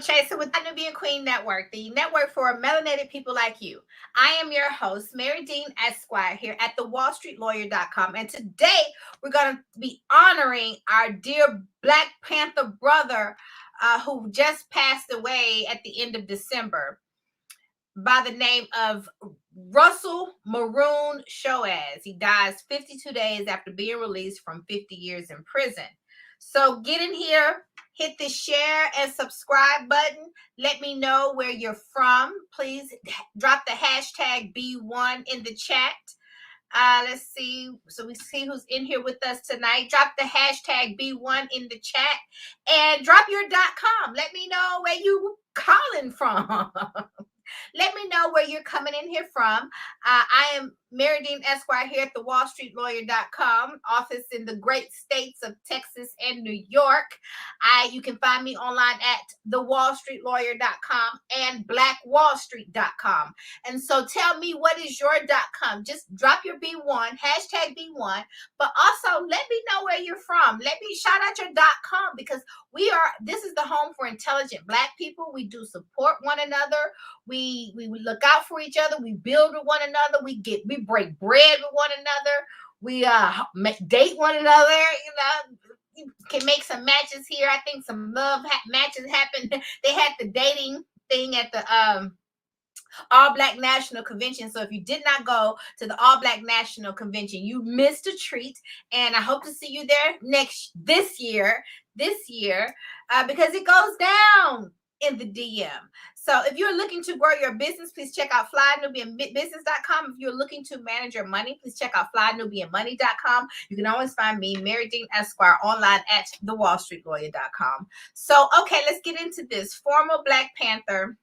Chaser with the Nubian Queen Network, the network for melanated people like you. I am your host, Mary Dean Esquire, here at thewallstreetlawyer.com. And today we're going to be honoring our dear Black Panther brother who just passed away at the end of December by the name of Russell Maroon Shoaz. He dies 52 days after being released from 50 years in prison. So get in here, hit the share and subscribe button. Let me know where you're from. Please drop the hashtag B1 in the chat. Let's see. So we see who's in here with us tonight. Drop the hashtag B1 in the chat and drop your .com. Let me know where you calling from. Let me know where you're coming in here from. I am Mary Dean Esquire here at thewallstreetlawyer.com, office in the great states of Texas and New York. You can find me online at thewallstreetlawyer.com and blackwallstreet.com. And so tell me, what is your .com? Just drop your B1, hashtag B1, but also let me know where you're from. Let me shout out your .com, because this is the home for intelligent Black people. We do support one another. We look out for each other. We build with one another. We break bread with one another. We date one another. You can make some matches here. I think some love matches happened. They had the dating thing at the All Black National Convention. So if you did not go to the All Black National Convention, you missed a treat. And I hope to see you there this year, because it goes down in the DM. So if you're looking to grow your business, please check out flynubianbusiness.com. If you're looking to manage your money, please check out flynubianmoney.com. You can always find me, Mary Dean Esquire, online at thewallstreetlawyer.com. So, okay, let's get into this. Former Black Panther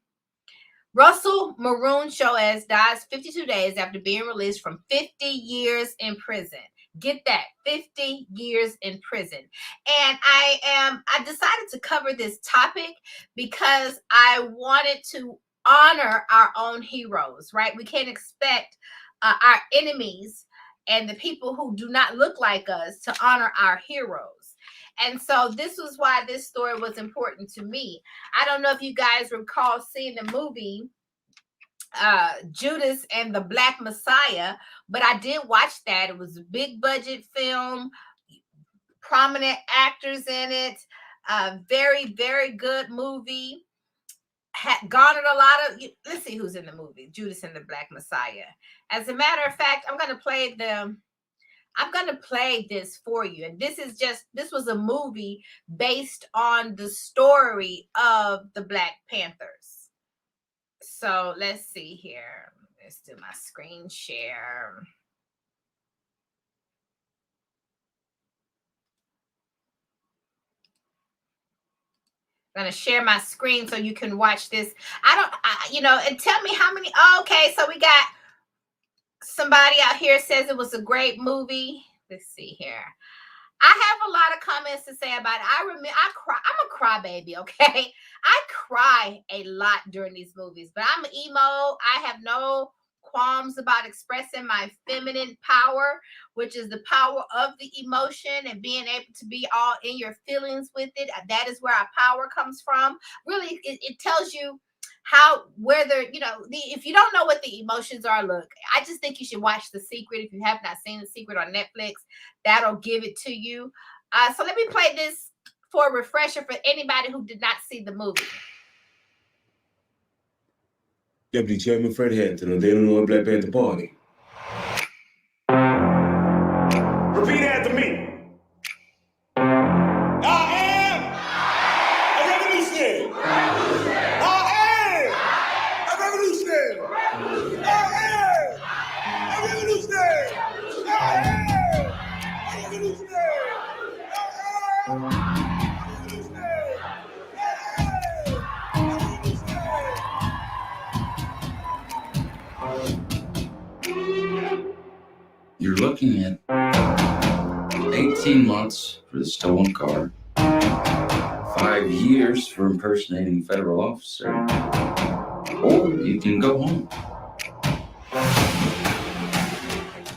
Russell Maroon Shoaz dies 52 days after being released from 50 years in prison. Get that, 50 years in prison. And I decided to cover this topic because I wanted to honor our own heroes, right? We can't expect our enemies and the people who do not look like us to honor our heroes. And so this was why this story was important to me. I don't know if you guys recall seeing the movie Judas and the Black Messiah, but I did watch that. It was a big budget film, prominent actors in it, very, very good movie. Had garnered a lot of, let's see who's in the movie, Judas and the Black Messiah. As a matter of fact, I'm going to play this for you. And this was a movie based on the story of the Black Panthers. So let's see here. Let's do my screen share. I'm going to share my screen so you can watch this. And tell me how many. Okay, so we got somebody out here says it was a great movie. Let's see here. I have a lot of comments to say about it. I cry. I'm a crybaby, okay? I cry a lot during these movies, but I'm an emo. I have no qualms about expressing my feminine power, which is the power of the emotion and being able to be all in your feelings with it. That is where our power comes from. Really, it tells you if you don't know what the emotions are, look, I just think you should watch The Secret. If you have not seen The Secret on Netflix, that'll give it to you. So let me play this for a refresher for anybody who did not see the movie. Deputy Chairman Fred Hampton on the Illinois Black Panther Party. Repeat after me. I am a revolutionary. I am a revolutionary. I am a revolutionary. I am a revolutionary. You're looking at 18 months for the stolen car, 5 years for impersonating a federal officer, or you can go home.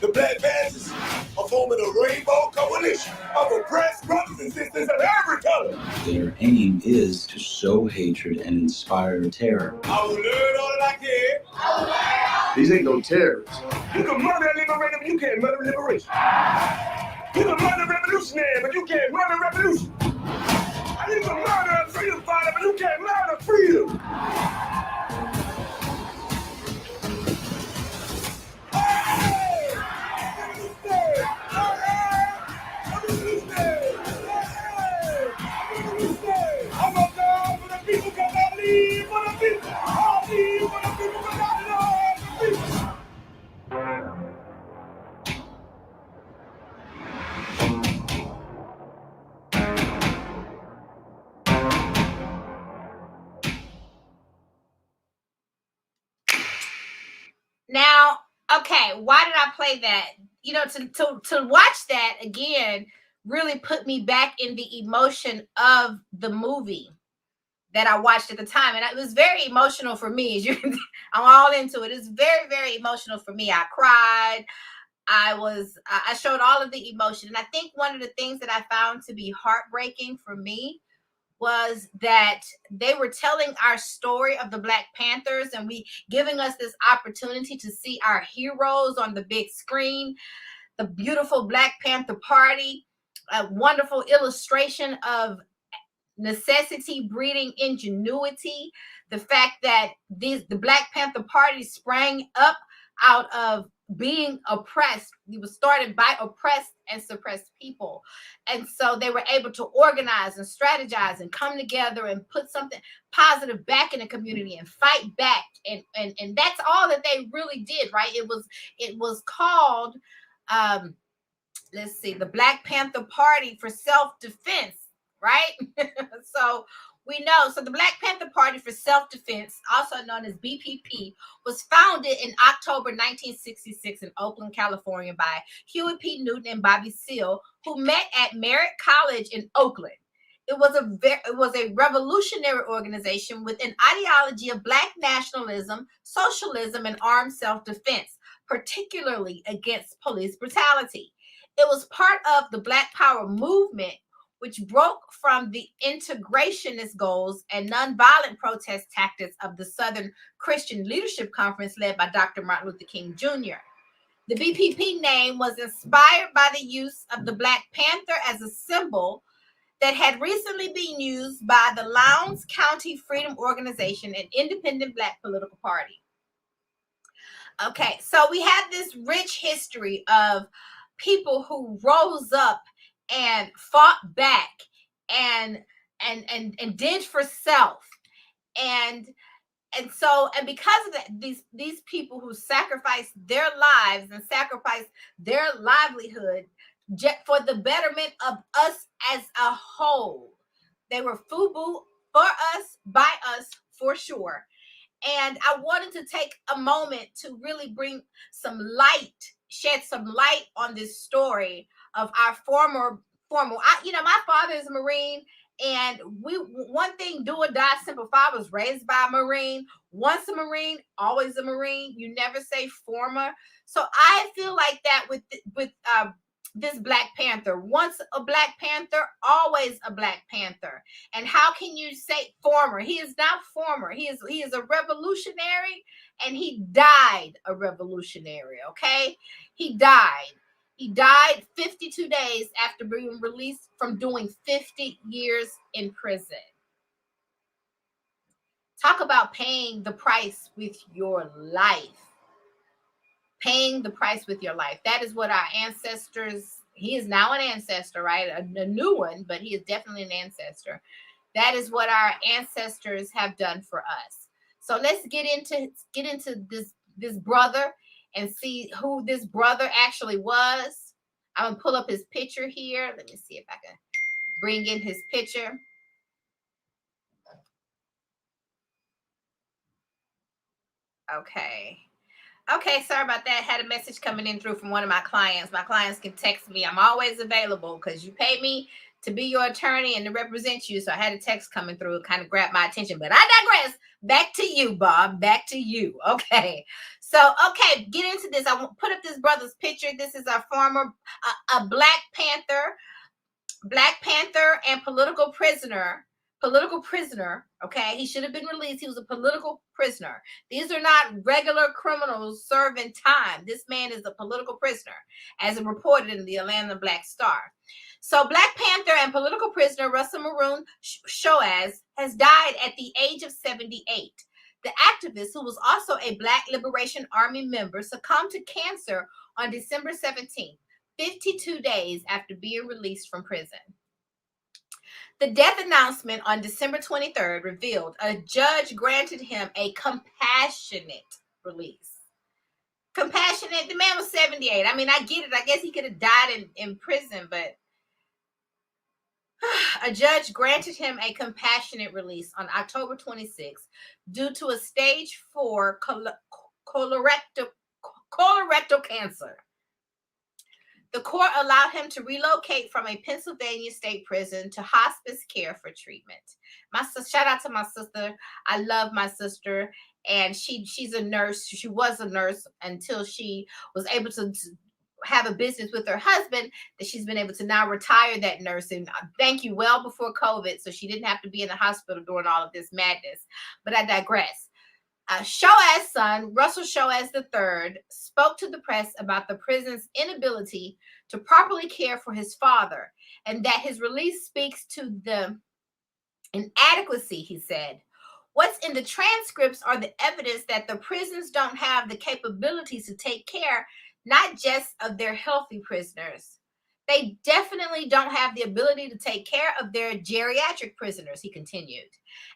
The Black Panthers are for forming a rainbow coalition of oppressed brothers and sisters of every color. Their aim is to sow hatred and inspire terror. I will learn all that I can. These ain't no terrorists. You can murder and liberate them, you can't murder liberation. You can murder revolutionary, but you can't murder revolution. And you can murder a freedom fighter, but you can't murder freedom. I'm a God for the people, because I lead for the people. I lead for the people, because I love the people. Now, okay, why did I play that? You know, to watch that again really put me back in the emotion of the movie that I watched at the time. And it was very emotional for me. As you can, I'm all into it. It's very, very emotional for me. I cried. I showed all of the emotion. And I think one of the things that I found to be heartbreaking for me was that they were telling our story of the Black Panthers and giving us this opportunity to see our heroes on the big screen, the beautiful Black Panther Party, a wonderful illustration of necessity breeding ingenuity, the fact that the Black Panther Party sprang up out of being oppressed. It was started by oppressed and suppressed people. And so they were able to organize and strategize and come together and put something positive back in the community and fight back. And that's all that they really did, right? It was called let's see, the Black Panther Party for Self-Defense, right? So we know, so the Black Panther Party for Self-Defense, also known as BPP, was founded in October 1966 in Oakland, California by Huey P. Newton and Bobby Seale, who met at Merritt College in Oakland. It was a revolutionary organization with an ideology of Black nationalism, socialism, and armed self-defense, particularly against police brutality. It was part of the Black Power movement, which broke from the integrationist goals and nonviolent protest tactics of the Southern Christian Leadership Conference led by Dr. Martin Luther King Jr. The BPP name was inspired by the use of the Black Panther as a symbol that had recently been used by the Lowndes County Freedom Organization, an independent Black political party. Okay, so we have this rich history of people who rose up and fought back and did for self, and because of that, these people who sacrificed their lives and sacrificed their livelihood for the betterment of us as a whole. They were FUBU for us, by us, for sure. And I wanted to take a moment to really bring some light, shed some light on this story of our former, my father is a Marine, and one thing, do or die, simple. Father was raised by a Marine. Once a Marine, always a Marine. You never say former. So I feel like that with this Black Panther. Once a Black Panther, always a Black Panther. And how can you say former? He is not former. He is a revolutionary, and he died a revolutionary, okay? He died. He died 52 days after being released from doing 50 years in prison. Talk about paying the price with your life. Paying the price with your life. That is what our ancestors, he is now an ancestor, right? A new one, but he is definitely an ancestor. That is what our ancestors have done for us. So let's get into this brother and see who this brother actually was. I'm gonna pull up his picture here. Let me see if I can bring in his picture. Okay, sorry about that. Had a message coming in through from one of my clients. My clients can text me. I'm always available because you pay me to be your attorney and to represent you. So I had a text coming through, it kind of grabbed my attention, but I digress. Back to you, Bob. Back to you. Okay. So, okay, get into this. I will put up this brother's picture. This is a former, a Black Panther and political prisoner. Okay, he should have been released. He was a political prisoner. These are not regular criminals serving time. This man is a political prisoner, as reported in the Atlanta Black Star. So Black Panther and political prisoner Russell Maroon Shoaz has died at the age of 78. The activist, who was also a Black Liberation Army member, succumbed to cancer on December 17th, 52 days after being released from prison. The death announcement on December 23rd revealed a judge granted him a compassionate release. Compassionate? The man was 78. I mean, I get it. I guess he could have died in prison, but a judge granted him a compassionate release on October 26th due to a stage 4 colorectal cancer. The court allowed him to relocate from a Pennsylvania state prison to hospice care for treatment. Shout out to my sister. I love my sister, and she's a nurse. She was a nurse until she was able to have a business with her husband, that she's been able to now retire that nursing. Thank you, well before COVID, so she didn't have to be in the hospital during all of this madness. But I digress. Shoaz's son, Russell Shoaz III, spoke to the press about the prison's inability to properly care for his father, and that his release speaks to the inadequacy, he said. What's in the transcripts are the evidence that the prisons don't have the capabilities to take care, not just of their healthy prisoners. They definitely don't have the ability to take care of their geriatric prisoners, he continued,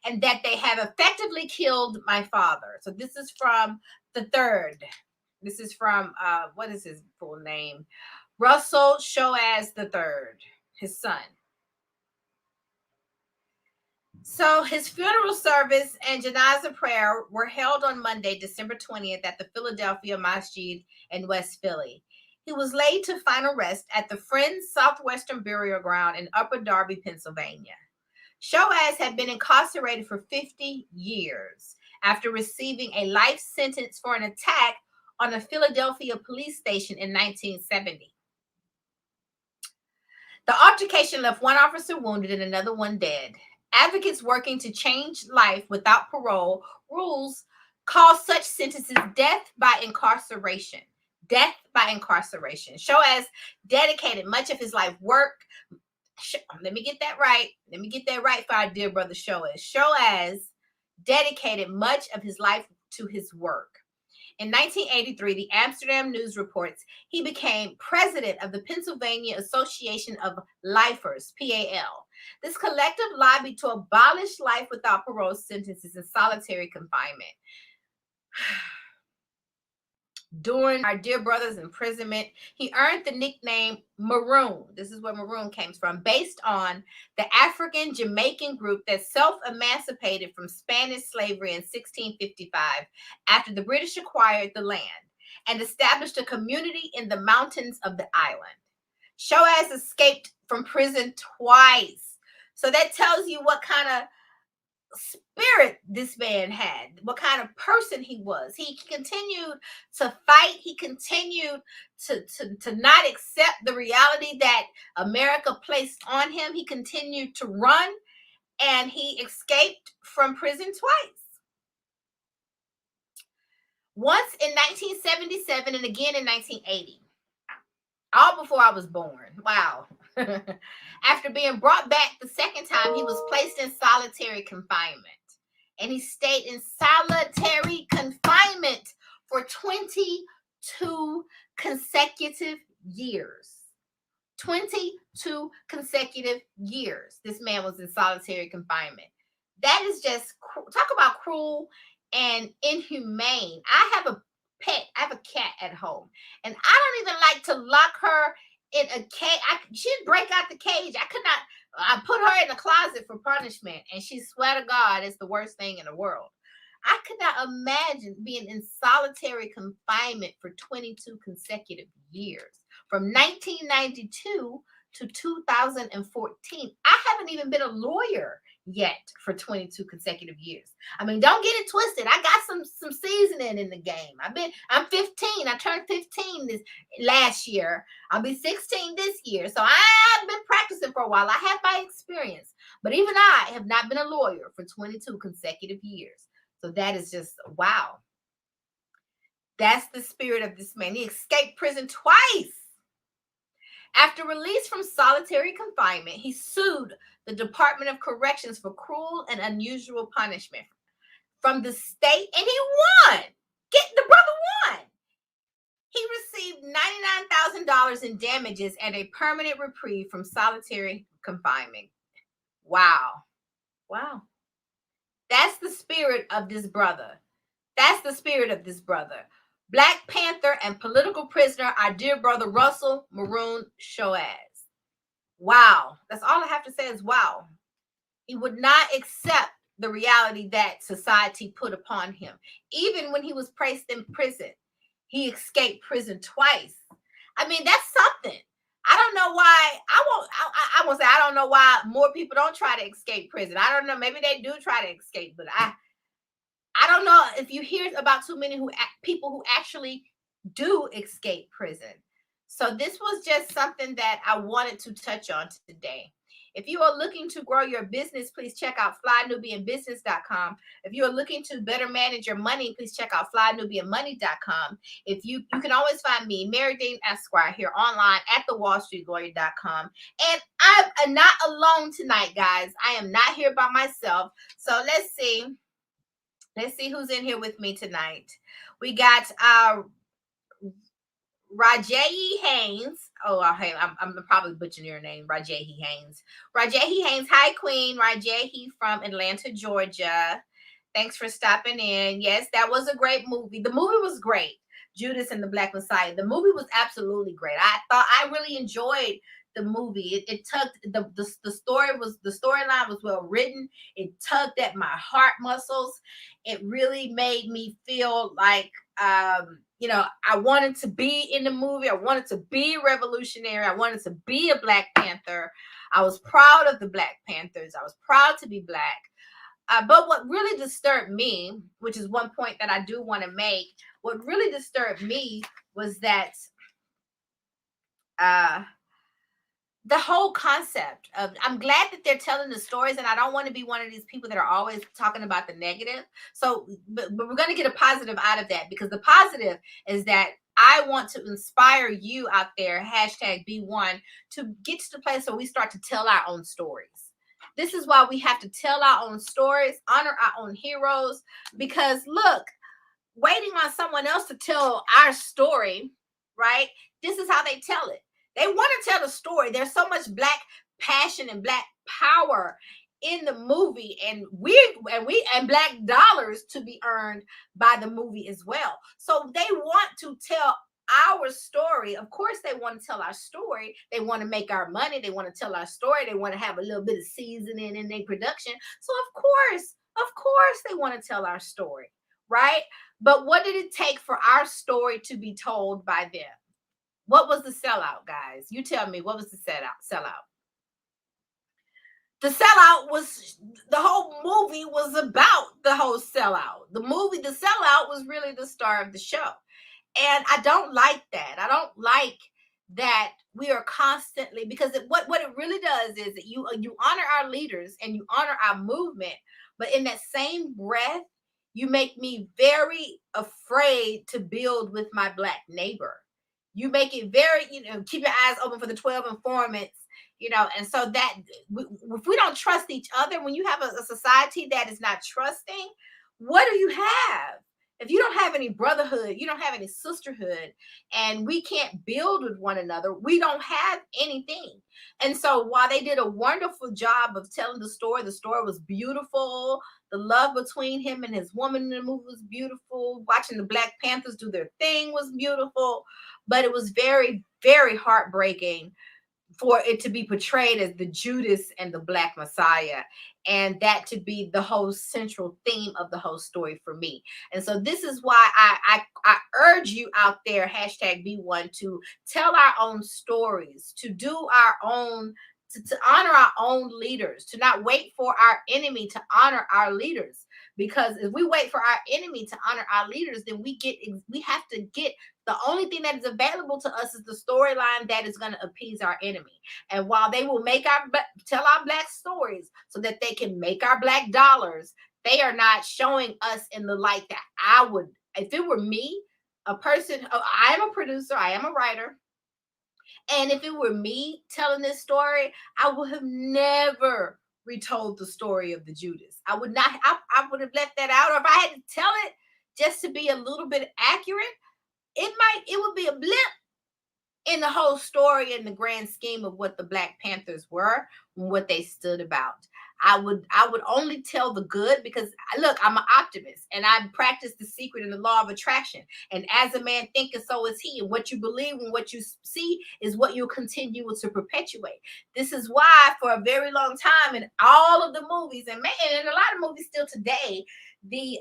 and that they have effectively killed my father. So this is from the third. This is from, what is his full name? Russell Shoaz III, his son. So his funeral service and janazah prayer were held on Monday, December 20th at the Philadelphia Masjid in West Philly. He was laid to final rest at the Friends Southwestern Burial Ground in Upper Darby, Pennsylvania. Shoaz had been incarcerated for 50 years after receiving a life sentence for an attack on a Philadelphia police station in 1970. The altercation left one officer wounded and another one dead. Advocates working to change life without parole rules call such sentences death by incarceration. Death by incarceration. Shoaz dedicated much of his life work. Let me get that right for our dear brother Shoaz. Shoaz dedicated much of his life to his work. In 1983, the Amsterdam News reports he became president of the Pennsylvania Association of Lifers, PAL. This collective lobbied to abolish life without parole sentences and solitary confinement. During our dear brother's imprisonment, he earned the nickname Maroon. This is where Maroon came from, based on the African Jamaican group that self-emancipated from Spanish slavery in 1655 after the British acquired the land and established a community in the mountains of the island. Shoaz escaped from prison twice. So that tells you what kind of spirit this man had, what kind of person he was. He continued to fight. He continued to not accept the reality that America placed on him. He continued to run, and he escaped from prison twice. Once in 1977 and again in 1980. All before I was born. Wow. After being brought back the second time, he was placed in solitary confinement. And he stayed in solitary confinement for 22 consecutive years. 22 consecutive years. This man was in solitary confinement. That is just, talk about cruel and inhumane. I have a pet. I have a cat at home, and I don't even like to lock her in a cage. She'd break out the cage. I could not. I put her in the closet for punishment, and she swear to God, it's the worst thing in the world. I could not imagine being in solitary confinement for 22 consecutive years, from 1992 to 2014. I haven't even been a lawyer yet for 22 consecutive years. I mean, don't get it twisted. I got some seasoning in the game. I'm 15. I turned 15 this last year. I'll be 16 this year. So I've been practicing for a while. I have my experience. But even I have not been a lawyer for 22 consecutive years. So that is just wow. That's the spirit of this man. He escaped prison twice. After release from solitary confinement, he sued the Department of Corrections for cruel and unusual punishment from the state, and he won. The brother won. He received $99,000 in damages and a permanent reprieve from solitary confinement. Wow. Wow. That's the spirit of this brother. That's the spirit of this brother. Black Panther and political prisoner, our dear brother Russell Maroon Shoaz. Wow. That's all I have to say is wow. He would not accept the reality that society put upon him. Even when he was placed in prison, he escaped prison twice. I mean, that's something. I don't know why. I won't say I don't know why more people don't try to escape prison. I don't know. Maybe they do try to escape, but I don't know if you hear about too many people who actually do escape prison. So this was just something that I wanted to touch on today. If you are looking to grow your business, please check out flynubianbusiness.com. If you are looking to better manage your money, please check out flynubianmoney.com. If you can always find me, Marye Dean Esquire, here online at thewallstreetlawyer.com. And I'm not alone tonight, guys. I am not here by myself. So let's see. Let's see who's in here with me tonight. We got Marye Haynes. Oh, I'm probably butchering your name, Marye Haynes. Marye Haynes. Hi, Queen. Marye from Atlanta, Georgia. Thanks for stopping in. Yes, that was a great movie. The movie was great. Judas and the Black Messiah. The movie was absolutely great. I really enjoyed the movie. It tugged the storyline was well written. It tugged at my heart muscles. It really made me feel like I wanted to be in the movie. I wanted to be revolutionary. I wanted to be a Black Panther. I was proud of the Black Panthers. I was proud to be Black. But what really disturbed me, which is one point that I do want to make, what really disturbed me was that the whole concept of, I'm glad that they're telling the stories, and I don't want to be one of these people that are always talking about the negative. So, but we're going to get a positive out of that, because the positive is that I want to inspire you out there, #B1, to get to the place where we start to tell our own stories. This is why we have to tell our own stories, honor our own heroes, because look, waiting on someone else to tell our story, right? This is how they tell it. They want to tell the story. There's so much Black passion and Black power in the movie, and Black dollars to be earned by the movie as well. So they want to tell our story. Of course, they want to tell our story. They want to make our money. They want to tell our story. They want to have a little bit of seasoning in their production. So of course, they want to tell our story, right? But what did it take for our story to be told by them? What was the sellout, guys? You tell me, what was the sellout? The sellout was, the whole movie was about the whole sellout. The sellout was really the star of the show. And I don't like that. I don't like that we are constantly, because what it really does is that you honor our leaders and you honor our movement, but in that same breath, you make me very afraid to build with my Black neighbor. You make it very, keep your eyes open for the 12 informants, and so that if we don't trust each other, when you have a society that is not trusting, what do you have? If you don't have any brotherhood, you don't have any sisterhood, and we can't build with one another, we don't have anything. And so while they did a wonderful job of telling the story was beautiful. The love between him and his woman in the movie was beautiful. Watching the Black Panthers do their thing was beautiful. But it was very, very heartbreaking for it to be portrayed as the Judas and the Black Messiah, and that to be the whole central theme of the whole story for me. And so this is why I urge you out there, hashtag #B1, to tell our own stories, to do our own, to honor our own leaders, to not wait for our enemy to honor our leaders. Because if we wait for our enemy to honor our leaders, then we have to get the only thing that is available to us is the storyline that is going to appease our enemy. And while they will tell our Black stories so that they can make our Black dollars, they are not showing us in the light that I would. If it were me, I am a producer, I am a writer. And if it were me telling this story, I would have never retold the story of the Judas. I would not. I would have left that out. Or if I had to tell it just to be a little bit accurate, it would be a blip in the whole story, in the grand scheme of what the Black Panthers were and what they stood about. I would only tell the good, because look, I'm an optimist and I practice the secret and the law of attraction. And as a man thinketh, so is he. And what you believe and what you see is what you'll continue to perpetuate. This is why for a very long time in all of the movies, and in a lot of movies still today, the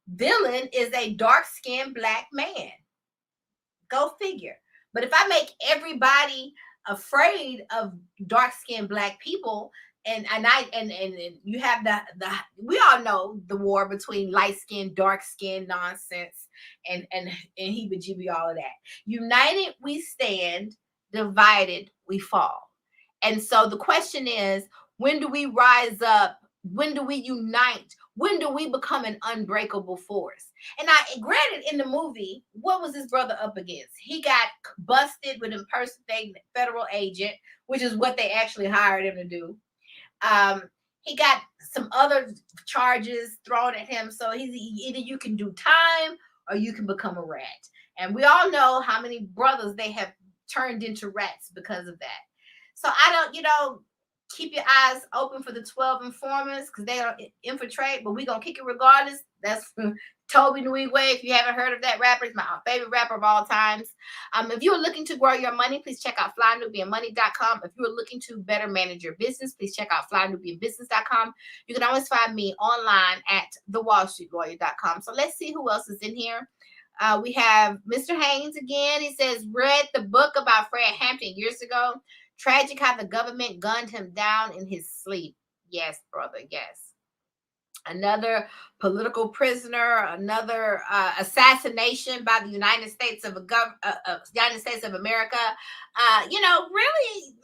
villain is a dark-skinned Black man. Go figure. But if I make everybody afraid of dark-skinned Black people, and you have the we all know the war between light-skinned, dark-skinned nonsense and heebie-jeebie, all of that. United we stand, divided we fall. And so the question is, when do we rise up? When do we unite? When do we become an unbreakable force? And granted, in the movie, what was his brother up against? He got busted with impersonating a federal agent, which is what they actually hired him to do. He got some other charges thrown at him. So either you can do time or you can become a rat. And we all know how many brothers they have turned into rats because of that. So I don't, keep your eyes open for the 12 informers, because they don't infiltrate, but we're going to kick it regardless. That's Toby Nui. If you haven't heard of that rapper, he's my favorite rapper of all times. If you're looking to grow your money, please check out flynubianmoney.com. If you're looking to better manage your business, please check out flynubianbusiness.com. You can always find me online at thewallstreetlawyer.com. So let's see who else is in here. We have Mr. Haynes again. He says, read the book about Fred Hampton years ago. Tragic how the government gunned him down in his sleep. Yes, brother, yes. Another political prisoner, another assassination by the United States of America. Really,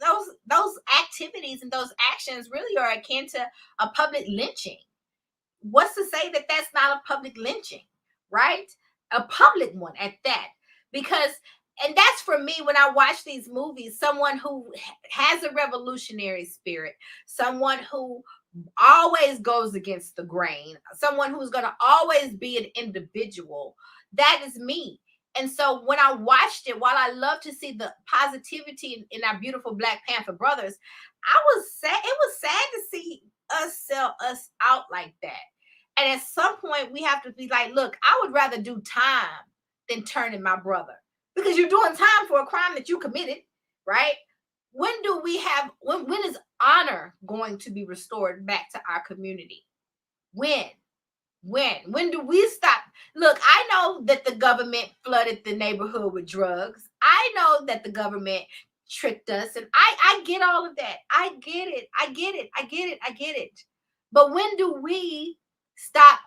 those activities and those actions really are akin to a public lynching. What's to say that that's not a public lynching, right? A public one at that, because. And that's for me, when I watch these movies, someone who has a revolutionary spirit, someone who always goes against the grain, someone who's going to always be an individual. That is me. And so when I watched it, while I love to see the positivity in our beautiful Black Panther brothers, I was sad. It was sad to see us sell us out like that. And at some point, we have to be like, look, I would rather do time than turning my brother. Because you're doing time for a crime that you committed, right? When is honor going to be restored back to our community? When do we stop? Look, I know that the government flooded the neighborhood with drugs. I know that the government tricked us, and I get all of that. I get it. But when do we stop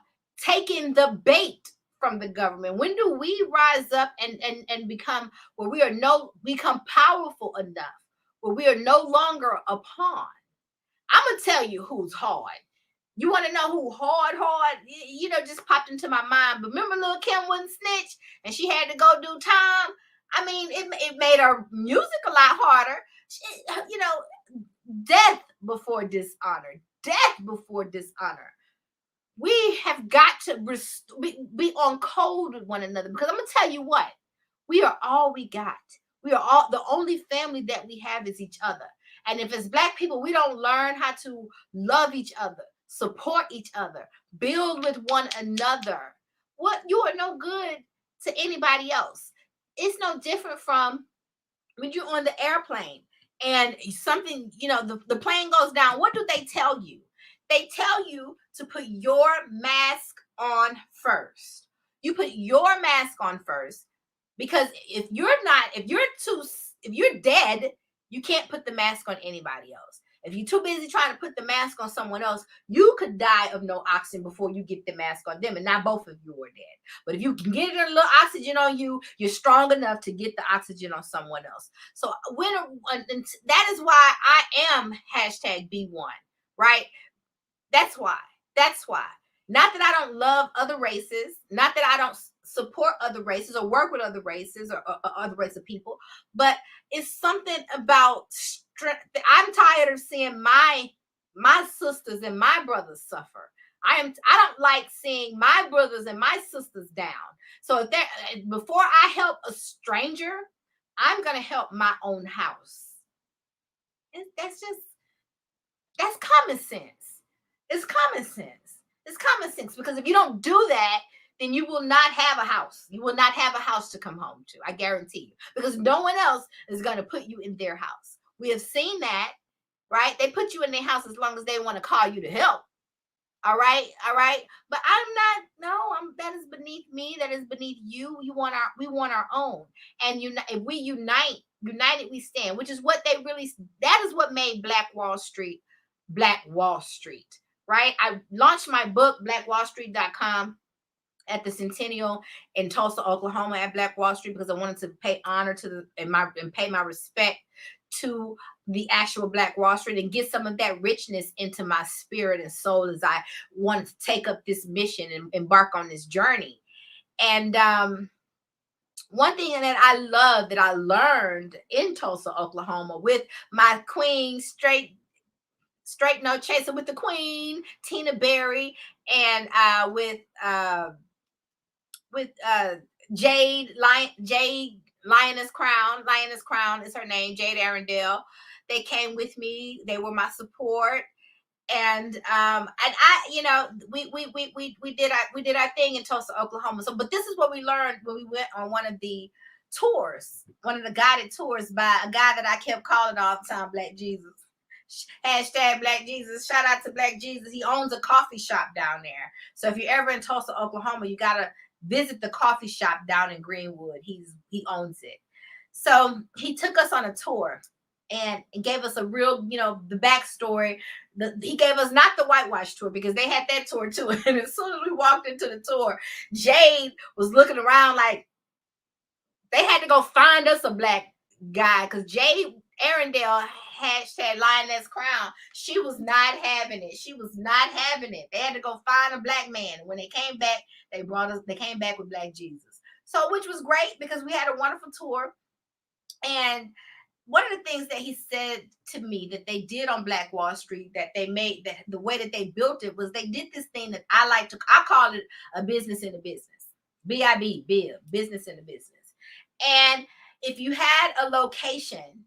taking the bait from the government? When do we rise up and become where we become powerful enough, where we are no longer a pawn? I'm gonna tell you who's hard. You want to know who hard, just popped into my mind. But remember Lil' Kim wouldn't snitch and she had to go do time? I mean, it made her music a lot harder. Death before dishonor. Death before dishonor. We have got to be on code with one another, because I'm going to tell you what, we are all we got. We are all, the only family that we have is each other. And if as Black people, we don't learn how to love each other, support each other, build with one another, you are no good to anybody else. It's no different from when you're on the airplane and something, the plane goes down, what do they tell you? They tell you to put your mask on first. You put your mask on first, because if you're dead, you can't put the mask on anybody else. If you're too busy trying to put the mask on someone else, you could die of no oxygen before you get the mask on them, and not both of you are dead. But if you can get a little oxygen on you, you're strong enough to get the oxygen on someone else. So that is why I am #B1, right? That's why. That's why. Not that I don't love other races, not that I don't support other races or work with other races or other race of people, but it's something about strength. I'm tired of seeing my sisters and my brothers suffer. I don't like seeing my brothers and my sisters down. So if that before I help a stranger, I'm gonna help my own house. That's common sense. It's common sense. It's common sense, because if you don't do that, then you will not have a house. You will not have a house to come home to. I guarantee you, because no one else is going to put you in their house. We have seen that, right? They put you in their house as long as they want to call you to help. All right, all right. But that is beneath me. That is beneath you. We want our own. And if we united we stand, which is what that is what made Black Wall Street, right? I launched my book, blackwallstreet.com, at the Centennial in Tulsa, Oklahoma, at Black Wall Street, because I wanted to pay honor to and pay my respect to the actual Black Wall Street and get some of that richness into my spirit and soul as I wanted to take up this mission and embark on this journey. And one thing that I love that I learned in Tulsa, Oklahoma, with my queen, straight no chaser, with the queen, Tina Berry, and with Jade Lioness Crown is her name, Jade Arundel. They came with me. They were my support. And we did our thing in Tulsa, Oklahoma. So, but this is what we learned when we went on one of the guided tours by a guy that I kept calling all the time, Black Jesus. #Black Jesus. Shout out to Black Jesus. He owns a coffee shop down there. So if you're ever in Tulsa, Oklahoma, you gotta visit the coffee shop down in Greenwood. He owns it. So he took us on a tour and gave us a real, the backstory. He gave us not the whitewash tour, because they had that tour too. And as soon as we walked into the tour, Jade was looking around like they had to go find us a black guy, because Jade Arundel, #Lioness Crown, she was not having it. She was not having it. They had to go find a black man. When they came back, they came back with Black Jesus. So, which was great, because we had a wonderful tour. And one of the things that he said to me that they did on Black Wall Street, that they made, that the way that they built it, was they did this thing that I call it a business in a business. BIB, business in a business. And if you had a location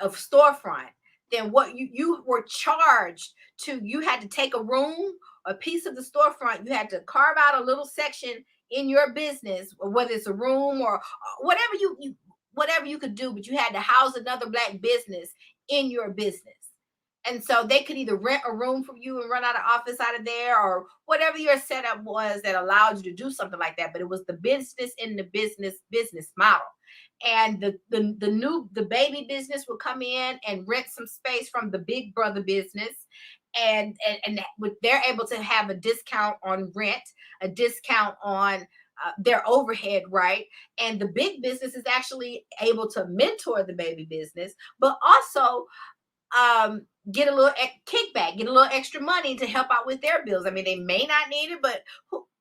of storefront, then what you were charged to, you had to take a room, a piece of the storefront, you had to carve out a little section in your business, or whether it's a room or whatever you could do, but you had to house another black business in your business. And so they could either rent a room from you and run out of office out of there, or whatever your setup was that allowed you to do something like that. But it was the business in the business model. And the baby business would come in and rent some space from the big brother business. And they're able to have a discount on rent, a discount on their overhead, right? And the big business is actually able to mentor the baby business, but also get a little kickback, get a little extra money to help out with their bills. I mean, they may not need it, but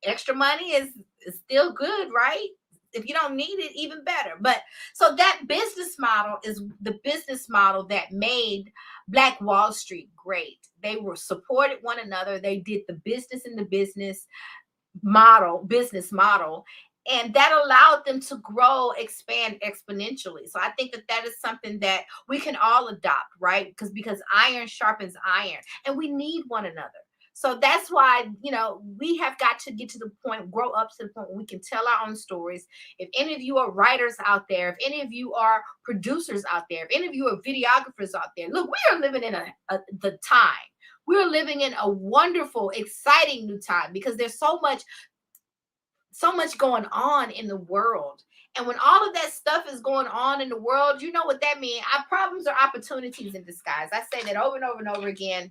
extra money is still good, right? If you don't need it, even better. But so that business model is the business model that made Black Wall Street great. They were supported one another. They did the business in the business model, and that allowed them to grow, expand exponentially. So I think that is something that we can all adopt, right? Because iron sharpens iron, and we need one another. So that's why, we have got to get to the point, grow up to the point where we can tell our own stories. If any of you are writers out there, if any of you are producers out there, if any of you are videographers out there, look, we are living in the time. We're living in a wonderful, exciting new time because there's so much going on in the world. And when all of that stuff is going on in the world, you know what that means. Our problems are opportunities in disguise. I say that over and over and over again.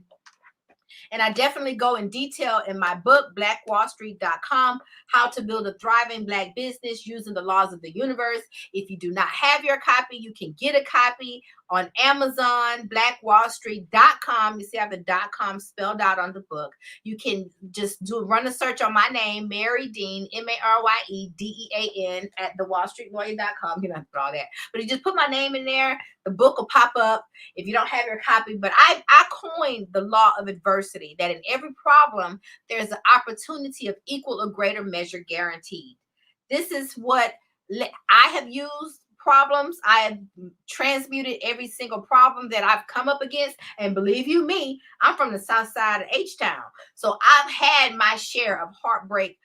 And I definitely go in detail in my book, blackwallstreet.com, How to Build a Thriving Black Business Using the Laws of the Universe. If you do not have your copy, you can get a copy on Amazon, blackwallstreet.com. You see I have the .com spelled out on the book. You can just run a search on my name, Marye Dean, MaryeDean, at thewallstreetlawyer.com. You don't have to put all that. But you just put my name in there, the book will pop up if you don't have your copy. But I coined the law of adversity, that in every problem, there's an opportunity of equal or greater measure guaranteed. This is what I have used. Problems, I have transmuted every single problem that I've come up against. And believe you me, I'm from the south side of H-Town. So I've had my share of heartbreak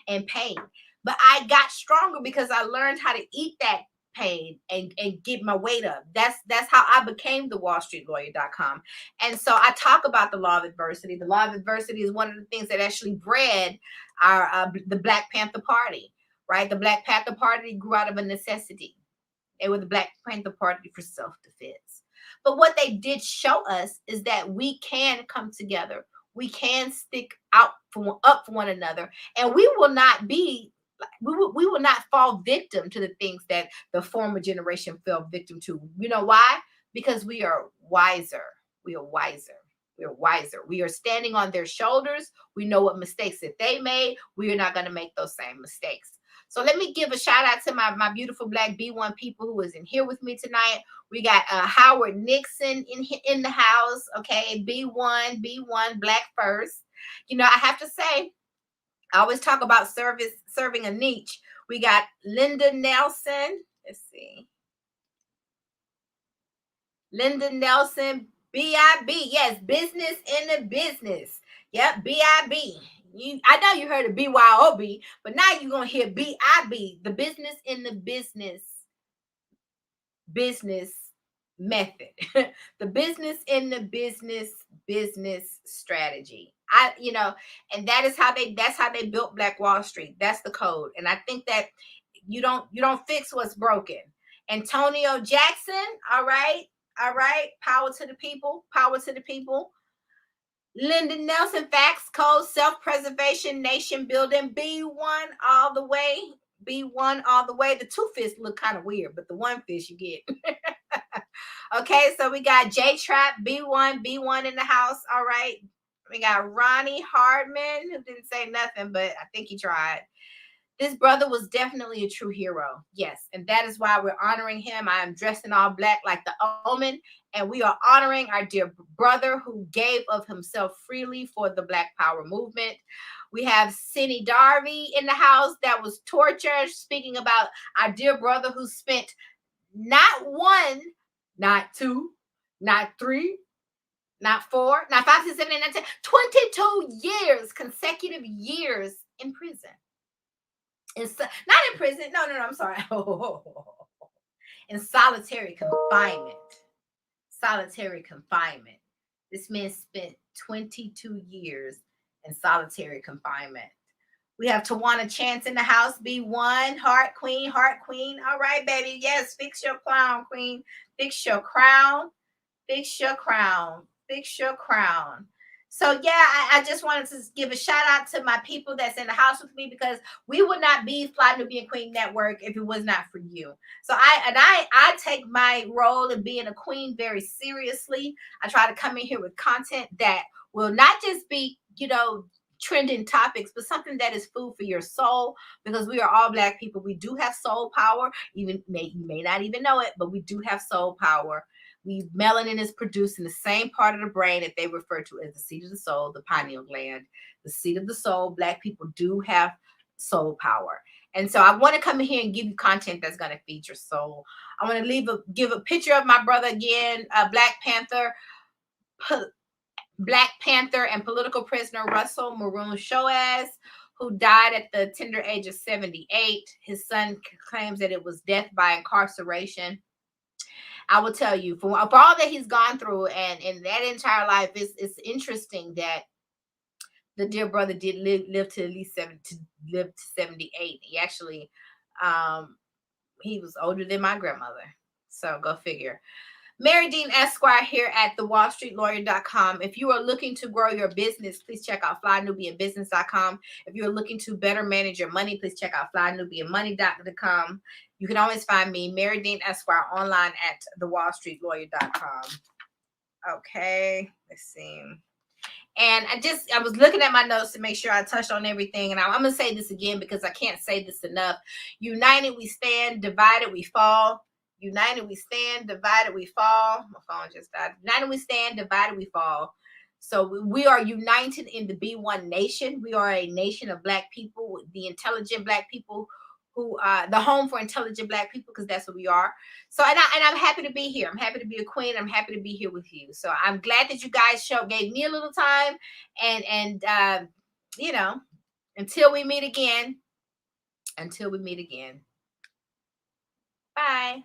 and pain. But I got stronger because I learned how to eat that pain and get my weight up. That's how I became the wallstreetlawyer.com. And so I talk about the law of adversity. The law of adversity is one of the things that actually bred the Black Panther Party, right? The Black Panther Party grew out of a necessity. They were the Black Panther Party for self-defense. But what they did show us is that we can come together. We can stick up for one another, and we will not fall victim to the things that the former generation fell victim to. You know why? Because we are wiser. We are wiser. We are wiser. We are standing on their shoulders. We know what mistakes that they made. We are not going to make those same mistakes. So let me give a shout out to my beautiful Black B1 people who is in here with me tonight. We got Howard Nixon in the house. Okay, B1, Black first. I have to say, I always talk about serving a niche. We got Linda Nelson. Let's see. Linda Nelson, B.I.B. Yes, business in the business. Yep, B.I.B. I know you heard of BYOB, but now you're going to hear BIB, the business in the business method. The business in the business strategy. And that's how they built Black Wall Street. That's the code. And I think that you don't fix what's broken. Antonio Jackson, all right. Power to the people. Lyndon Nelson, facts, code, self-preservation, nation building, B1 all the way. The two fists look kind of weird, but the one fist you get. Okay, so we got J-Trap, B1 in the house. All right. We got Ronnie Hardman, who didn't say nothing, but I think he tried. This brother was definitely a true hero. Yes. And that is why we're honoring him. I am dressed in all black like the Omen. And we are honoring our dear brother who gave of himself freely for the Black Power movement. We have Cindy Darby in the house that was tortured, speaking about our dear brother who spent not one, not two, not three, not four, not 5, 6, 7, 8, 9, 10, 22 years, consecutive years in prison. Not in prison. No, I'm sorry. In solitary confinement. This man spent 22 years in solitary confinement. We have Tawana Chance in the house. B1, Heart Queen. All right, baby. Yes, fix your crown, Queen. Fix your crown. So yeah, I just wanted to give a shout out to my people that's in the house with me, because we would not be Fly Nubian Queen Network if it was not for you. So I take my role in being a queen very seriously. I try to come in here with content that will not just be, trending topics, but something that is food for your soul, because we are all Black people. We do have soul power. You may not even know it, but we do have soul power. Melanin is produced in the same part of the brain that they refer to as the seat of the soul, the pineal gland, the seat of the soul. Black people do have soul power. And so I want to come in here and give you content that's going to feed your soul. I want to give a picture of my brother again, Black Panther. Black Panther and political prisoner Russell Maroon Shoaz, who died at the tender age of 78. His son claims that it was death by incarceration. I will tell you, for all that he's gone through and in that entire life, it's interesting that the dear brother did live to at least 78. He actually, he was older than my grandmother. So go figure. Marye Dean Esquire here at thewallstreetlawyer.com. If you are looking to grow your business, please check out flynubianbusiness.com. If you're looking to better manage your money, please check out flynubianmoney.com. You can always find me, Marye Dean Esquire, online at thewallstreetlawyer.com. Okay, let's see. And I was looking at my notes to make sure I touched on everything. And I'm going to say this again because I can't say this enough. United we stand, divided we fall. United we stand, divided we fall. My phone just died. United we stand, divided we fall. So we are united in the B1 nation. We are a nation of Black people, the intelligent Black people, who the home for intelligent Black people, because that's what we are. So and I'm happy to be here. I'm happy to be a queen. I'm happy to be here with you. So I'm glad that you guys gave me a little time, and you know, until we meet again. Bye.